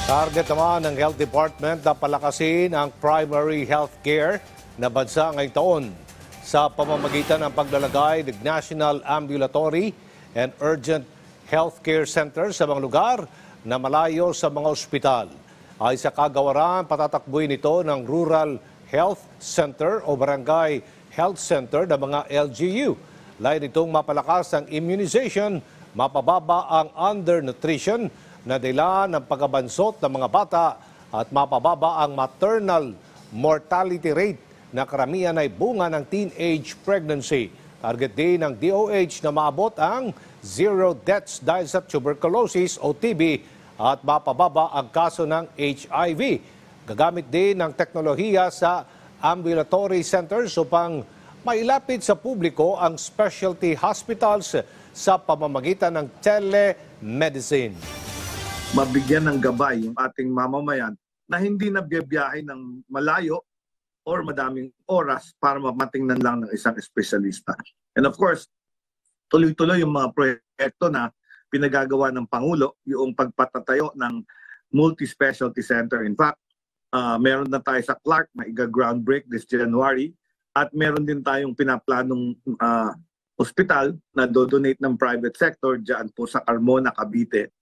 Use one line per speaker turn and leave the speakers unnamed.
Target naman ng Health Department na palakasin ang primary health care na bansa ngayong taon sa pamamagitan ng paglalagay ng National Ambulatory and Urgent Healthcare Center sa mga lugar na malayo sa mga ospital. Ay sa kagawaran, patatakbuhin ito ng Rural Health Center o Barangay Health Center ng mga LGU. Lain itong mapalakas ang immunization, mapababa ang undernutrition na dahilan ng pagkabansot ng mga bata at mapababa ang maternal mortality rate na karamihan ay bunga ng teenage pregnancy. Target din ng DOH na maabot ang zero deaths dahil sa tuberculosis o TB at mapababa ang kaso ng HIV. Gagamit din ng teknolohiya sa ambulatory centers upang mailapit sa publiko ang specialty hospitals sa pamamagitan ng telemedicine.
Mabigyan ng gabay yung ating mamamayan na hindi na biyahe ng malayo or madaming oras para matingnan lang ng isang espesyalista. And of course, tuloy-tuloy yung mga proyekto na pinagagawa ng Pangulo, yung pagpatatayo ng multi-specialty center. In fact, meron na tayo sa Clark na iga-groundbreak this January at meron din tayong pinaplanong ospital na do-donate ng private sector dyan po sa Carmona, Cavite